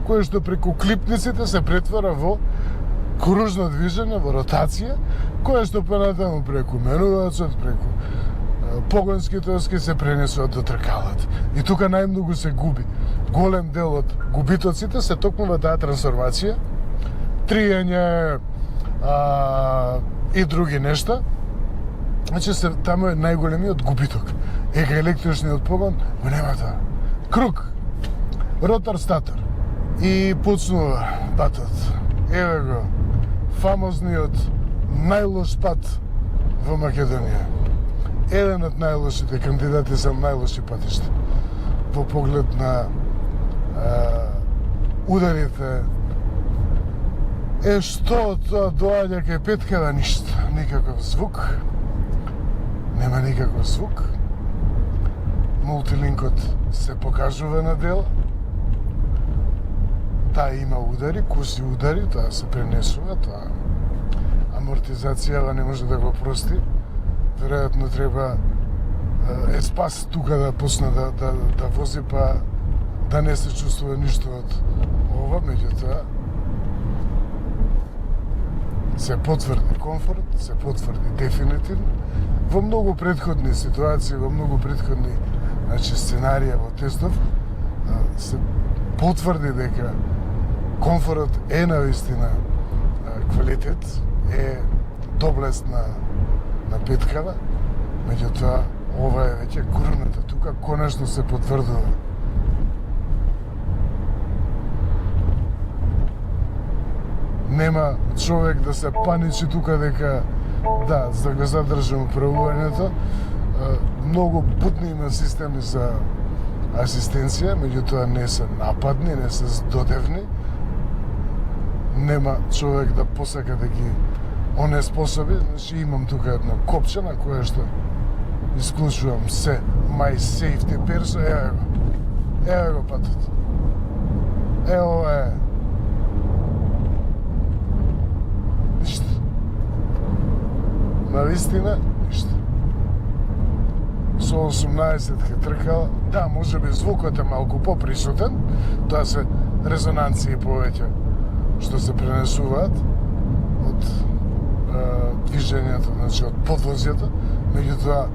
кое што преку клипниците се претвара во кружно движење, во ротација, кое што понатаму преку менувачот, преку погонските оски се пренесуваат до тркалот. И тука најмногу се губи. Голем дел од губитоците се токму во таа трансформација, триење и други нешта. Значи таму е најголемиот губиток. Ега електричниот погон го нема тоа. Круг, ротор статор и пуцнува патот. Еве го, фамозниот најлош пат во Македонија. Еден од најлошите кандидати за најлоши патишта во поглед на ударите. Што тоа доаѓа кај Петкава? Ништо, никаков звук. Нема никаков звук. Мултилинкот се покажува на дел. Таа има удари, куси удари, тоа се пренесува, тоа амортизацијава не може да го прости. Веројатно треба спас тука да почне да вози, па да не се чувствува ништо од ова, меѓутоа се потврди комфорт, се потврди дефинитивно. Во многу претходни ситуации, во многу претходни сценарија во тестов, се потврди дека комфортот е навистина квалитет, е доблест на Петкава, меѓутоа ова е веќе гурната тука, конечно се потврдува. Нема човек да се паничи тука дека да го задржам управувањето. Многу бутни има системи за асистенција, меѓутоа не се нападни, не се здодевни. Нема човек да посака да ги онеспособи. Значи имам тука едно копче на кое што исклучувам се My Safety Perso, еве го патот. Ево е. Ништо. Навистина, ништо. Со 18 ке тркала, да, може би звукот е малку поприсутен, тоа се резонанции повеќе што се пренесуваат од движењето, значи од подвозјата, меѓутоа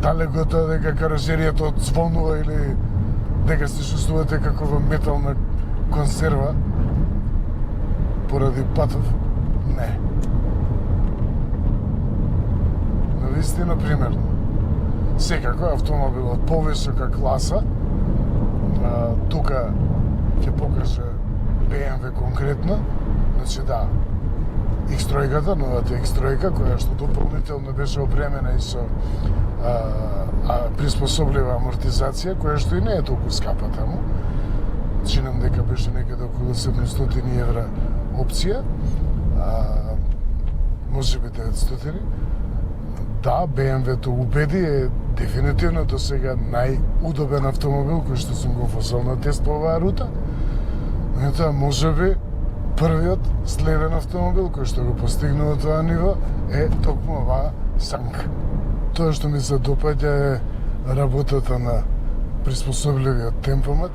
далеко го тоа дека каросеријата одзвонува или дека се чувствувате како во метална консерва поради патов, не. Навистина примерно. Секако автомобил од повисока класа, тука ќе покаже BMW конкретно, значи да, X3-ката, новата X3, која што дополнително беше опремена и со приспособлива амортизација, која што и не е толку скапа таму. Чинам дека беше некаде околу 700 евра опција, може би 900. Да, BMW-то убеди, е дефинитивно до сега најудобен автомобил кој што сум го возел на тест по оваа рута. Ето, може би првиот следен автомобил кој што го постигнува тоа ниво е токму оваа санка. Тоа што ми се допаѓа е работата на приспособливиот темпомат.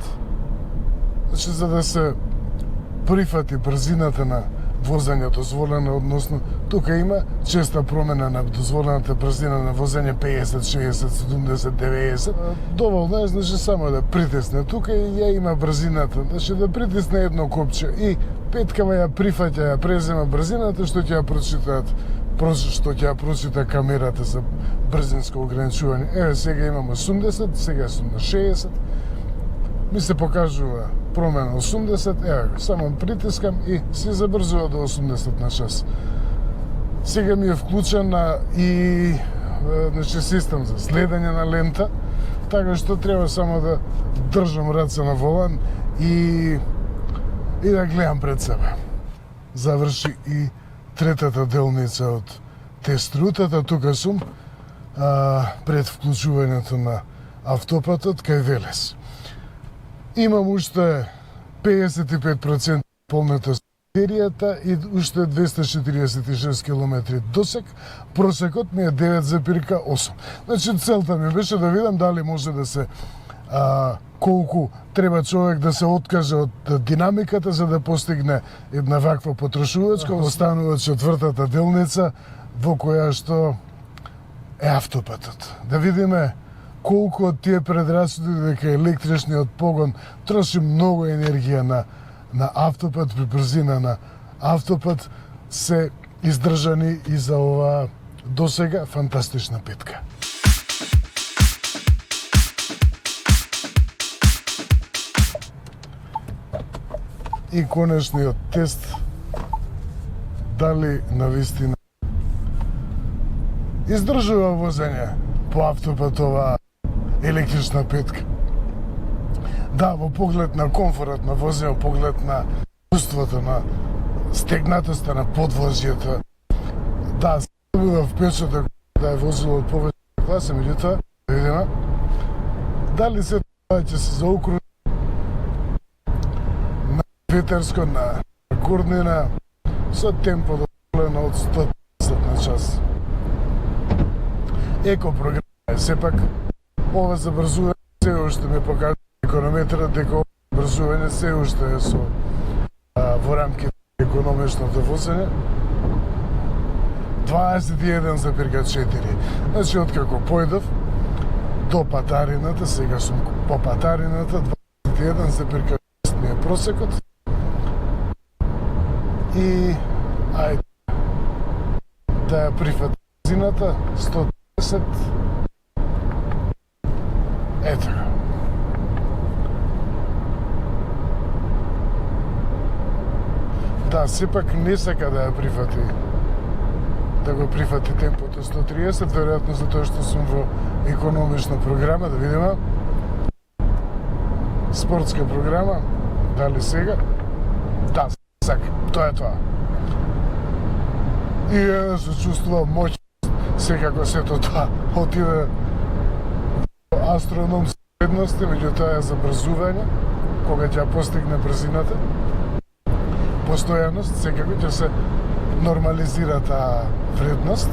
Значи, за да се прифати брзината на возење дозволено, односно тука има честа промена на дозволената брзина на возење 50, 60, 70, 90. Доволно е, значи, само да притисне тука и ја има брзината. Значи, да притисне едно копче и Петкава ја прифаќа, ја презема брзината што ќе ја прочита камерата за брзинско ограничување. Еве, сега имам 80, сега сум на 60. Ми се покажува промена 80, еве, само притискам и се забрзува до 80 на час. Сега ми е вклучен и значи, систем за следење на лента, така што треба само да држам раце на волан и и да гледам пред себе. Заврши и третата делница од тест рутата, тука сум пред вклучувањето на автопатот кај Велес. Имам уште 55% полната серијата и уште 246 км досек. Просекот ми е 9,8. Значи целта ми беше да видам дали може да се колку треба човек да се откаже од динамиката за да постигне една ваква потрошувачка. Останува четвртата делница во која што е автопатот. Да видиме колку од тие предрасуди дека електричниот погон троши многу енергија на автопат, при брзина на автопат, се издржани и за ова досега фантастична петка. И конечниот тест дали навистина издржува возење по автопат ова електрична петка. Да, во поглед на комфорот на возење, во поглед на чувството на стегнатоста на подвозјето. Да, добива впечаток да е возило од повеќе класа, меѓутоа, да видиме дали се тоа ќе се заокружи на ветерско, на горнина, со темпо дозволено од 150 на час. Еко програма е сепак, ова забрзување се уште ме покажа економетрот дека брзување се уште е со во рамките на економичното возење. 21,4. Значи, откако појдов до патарината, сега сум по патарината, 21,6 ми е просекот. И ајде да ја прифатам брзината 130. Ето го. Да, сепак не сака да ја прифати, да го прифати темпото 130, веројатно затоа што сум во економична програма, да видиме. Спортска програма, дали сега? Да, сака, тоа е тоа. И се чувствувам моќ, секако сето тоа отиде во астрономски вредности, меѓутоа е за брзување, кога ќе постигне брзината. Постојаност, секако ќе се нормализира таа вредност.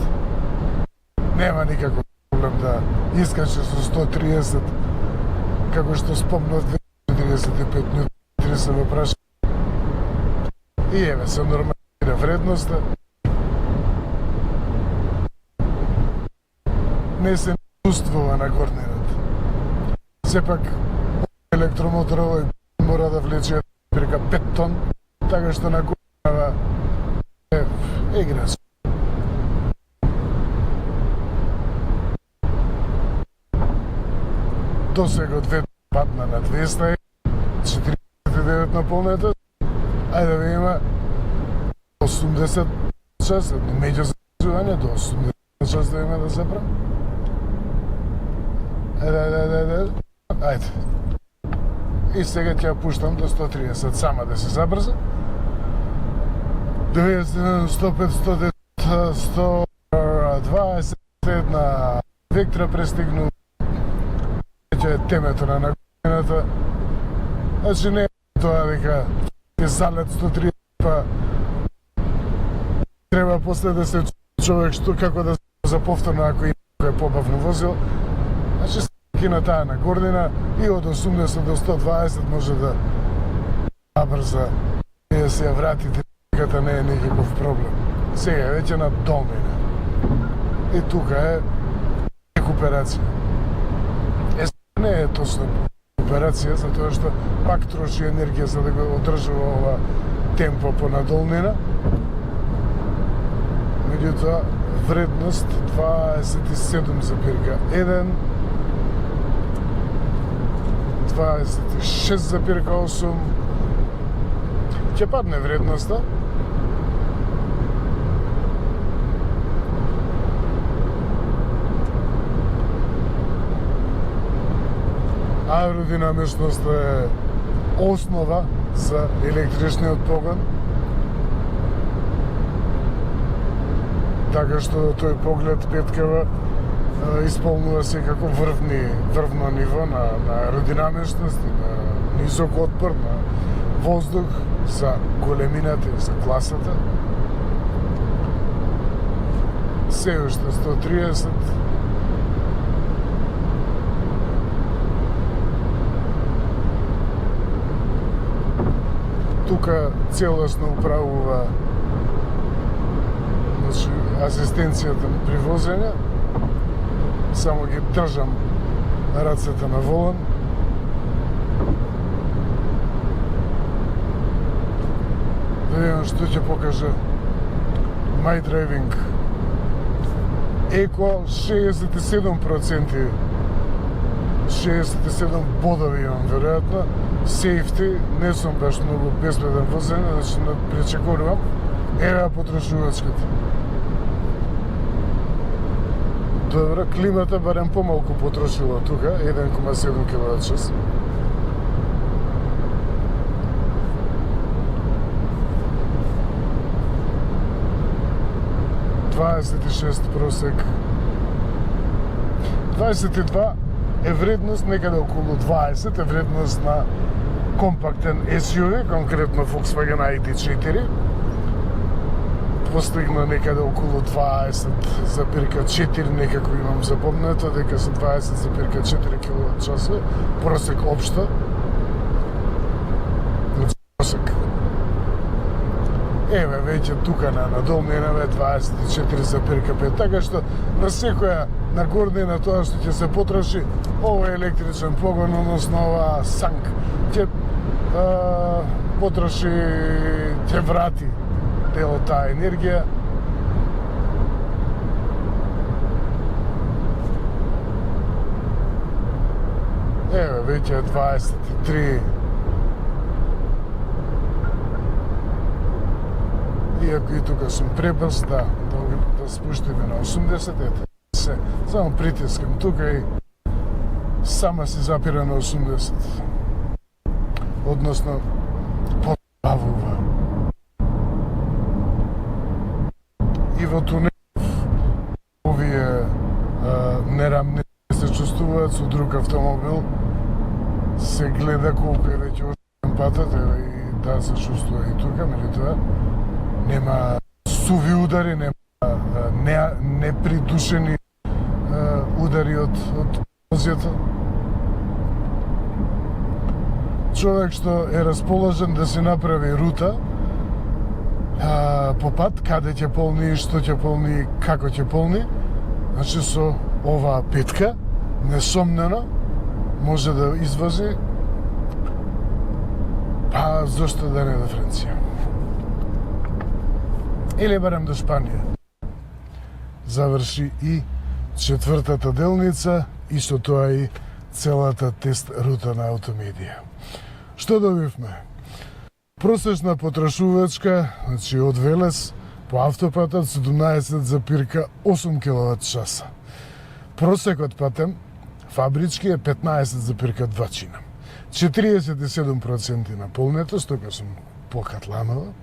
Нема никаков проблем да искачи со 130, како што спомнав 245 ньютон се во праша. И еве се нормализира вредноста. Не се чувствува на горнината. Сепак електромотор овој мора да влече прека 5 тон, така што на горнава е играчка. Досега од падна на 200, 49 на полнета. Ајде да видиме 80 час, едно меѓу зајање до 80 час да има да запра. Ајде. И сега ќе ја пуштам до 130 сама да се забрза. 90, 105, 110, 120 на вектора престигну. Ќе е темето на годината. Значи не е тоа дека ќе залет 130, па треба после да се човек што како да за повторно ако има кој побавно возил. Значи стаки на таа на горнина и од 80 до 120 може да забрза и да се ја врати динамиката, не е никаков проблем. Сега веќе на долнина. И тука е рекуперација. Не е точно рекуперација, затоа што пак троши енергија за да го одржува ова темпо по надолнина. Меѓутоа, вредност 27,1, 26,8, ќе падне вредноста. Аеродинамичност е основа за електричниот погон. Така што тој поглед петкава исполнува секако врвно ниво на аеродинамичност и на низок отпор на воздух за големината и за класата. Се уште 130. Тука целосно управува асистенцијата при возење. Само ги држам рацете на волан. Да видим што ќе покаже My Driving Eco. 67%, 67 бодови имам веројатно. Safety, не сум баш многу безбеден возење, значи не пречекорувам. Ева потрошувачката. Добро, климата барем помалку потрошила тука, 1,7 кВт/час. Просек. 22 е вредност, некаде околу 20 е вредност на компактен SUV, конкретно Volkswagen ID4. Постигна некаде околу 20,4, некако имам запомнето, дека се 20,4 кВт/час, просек општа. Просек. Еве, веќе тука на долнина е 24,5, така што на секоја на горнина тоа што ќе се потроши, овој електричен погон, односно ова санк, ќе потроши, ќе врати дел од таа енергија. Еве, веќе 23. Иако и тука сум пребрз, да спуштиме на 80, ете, се, само притискам тука и сама си запира на 80. Односно, подбавува. И во тунелов овие нерамни се чувствуваат со друг автомобил, се гледа колку е веќе ошен патот, еве и да се чувствува и тука, меѓутоа нема суви удари, нема непридушени удари од возјата. Човек што е расположен да се направи рута по пат, каде ќе полни, што ќе полни, како ќе полни, значи со оваа петка, несомнено, може да извози, па зошто да не до Франција. Или барем до Шпанија. Заврши и четвртата делница и со тоа и целата тест рута на Автомедија. Што добивме? Просечна потрошувачка, значи од Велес по автопатот 17,8 кВт/час. Просекот патем фабрички е 15,2 чина. 47% на полнетост, тука сум по Катланова.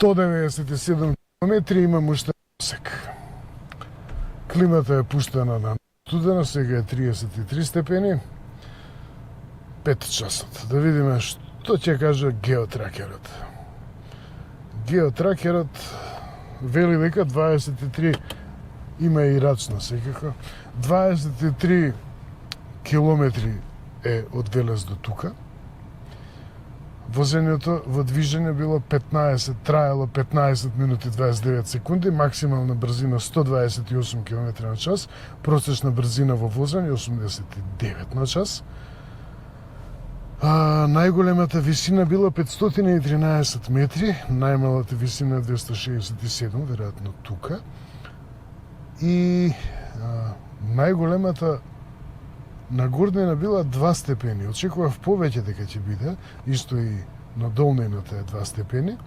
197 км имам уште просек. Климата е пуштена на студено, сега е 33 степени. 5 часот. Да видиме што ќе каже геотракерот. Геотракерот вели дека 23, има и рачно секако, 23 километри е од Велес до тука. Возењето во движење било 15, траело 15 минути 29 секунди, максимална брзина 128 км на час, просечна брзина во возење 89 на час. Најголемата висина била 513 метри, најмалата висина 267, веројатно тука. И најголемата нагорнина била 2 степени. Очекував повеќе дека ќе биде, исто и на долнината е 2 степени,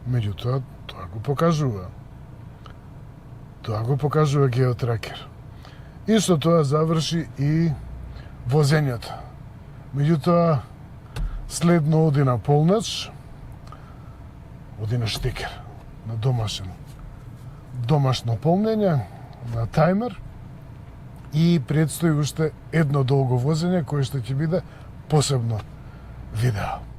меѓутоа тоа го покажува. Тоа го покажува геотракер. И со тоа заврши и возењето. Меѓутоа, Следно оди на полнач, оди на штекер, на домашно полнење, на тајмер и предстои уште едно долго возење кое што ќе биде посебно видео.